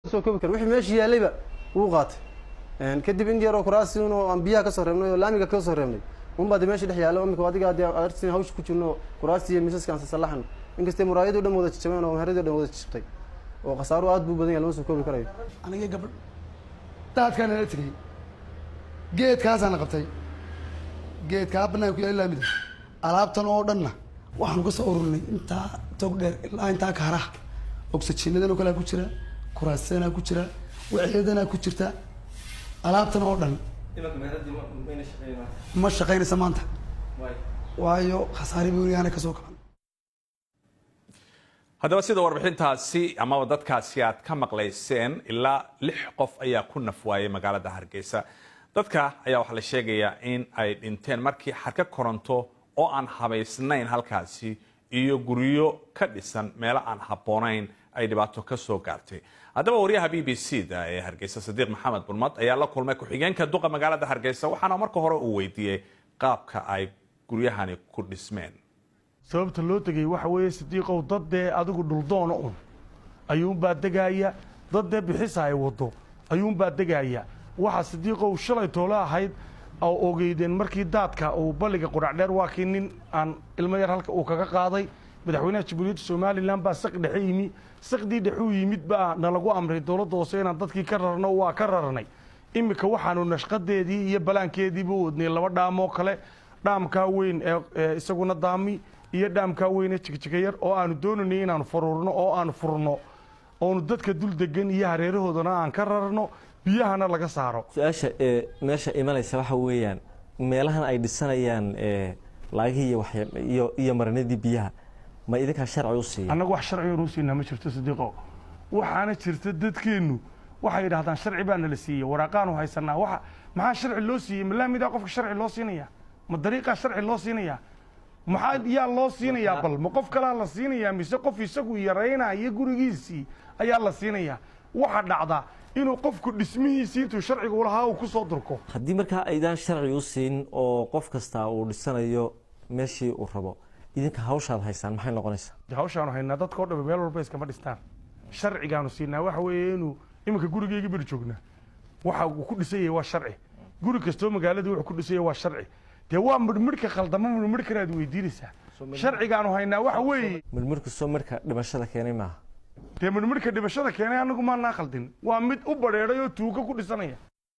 soo koobi karo wixii meeshii yaalayba wuu qaatay kadib in yar oo kuraasi oo aan biyaha ka soo reebnay oo laamiga ka soo reebnay unbaa meeshii dhex yaalo imika adiga artin hawsh ku jirno kuraasi iyo miisaskan salaxan inkastoo muraayadu dhan wada jabeen oo meheradu dhan wada jabtay oo qasaaro aad buu badan yahay lama soo koobi karayo aniga gabadh daadkan la tigay geedkaasaan qabtay geedka banaanku yahay laamida alaabtan oo dhanna waxaan ku soo ururnay inta tog dheer ilaa inta ka hara oxygenadan kala ku jira kuraasana ku jira waxeedana ku jirta alaabtan oo dhan ma shaqeynaysa maanta waayo khasaari buu yahay ka soo kaban haddaba sida warbixintaasi ama dadkaasi aad ka maqlayseen ilaa 6 qof ayaa ku nafwaayay magaalada Hargeysa dadka ayaa waxa la sheegayaa in ay dhinteen markii xarka koronto oo aan habaysnayn halkaasi iyo guriyo ka dhisan meel aan habboonayn ay dhibaato ka soo gaartay haddaba wariyaha BBC-da ee Hargeysa Sadiq Maxamed Burmad ayaa la kulmay ku-xigeenka duqa magaalada Hargeysa waxaana marka hore uu weydiiyay qaabka ay guryahani ku dhismeen sababta loo tagay waxa weeye Sadiqow dad adigu dhuldoona ayuun baa degaya dad bixisay wado ayuun baa degaya waxa Sadiqow shalay toola ahayd oo ogeydeen markii daadka uu baliga qurac dheer waa keenin aan ilmo yar halka uu kaga qaaday madaxweynaha Jamhuuriyadda Soomaaliland baa saq dhaxeeymi saqdii dhaxuu yimid baa nalagu amray dawladda hoose inaan dadkii ka rarno waa ka rarnay imika waxaanu nashqadeedii iyo balaankeedii buu wadnay laba dhaamo kale dhaamka weyn ee isaguna daami iyo dhaamka weyn ee jigjiga oo aanu doonanay inaan fururno oo aan furno oo dadka dul degan iyo hareerahoodana aan ka rarno biyahana laga saaro su'aasha meesha imanaysa waxa weeyaan meelahan ay dhisanayaan laagii iyo marinadii biyaha ma idinka sharci u siiyay anagu wax sharci u siina ma jirto Sadiqo waxaana jirta dadkeenu waxay yiraahdaan sharci baa la siiyay waraaqaan u haysanaa waxa maxaa sharci loo siiyay malaamida qofka sharci loo siinaya ma dariiqa sharci loo siinaya maxaa yaa loo siinaya bal ma qof kale la siinaya mise qof isagu yareynaya gurigiisii ayaa la siinaya waxa dhacda inuu qofku dhismihiisa intuu sharciga u lahaa uu ku soo durko haddii markaa aydan sharci u siin oo qof kasta uu dhisanayo meeshii uu rabo idinka hawshaad haysaan maxay noqonaysaa hawshaanu haynaa dadka oo dhan meel walba iskama dhistaan sharcigaanu siinaa waxa weeye inuu iminka gurigeyga bir joogna waxa uu ku dhisayay waa sharci guri kastoo magaalada wuxuu ku dhisayay waa sharci dee waa midhka khaldama midhka aad weydiinaysaa sharcigaanu haynaa waxa weeye midhka soo marka dhimashada keenay maaha dee midhka dhimashada keenay anagu ma na khaldin waa mid u bareeray oo tuuga ku dhisanaya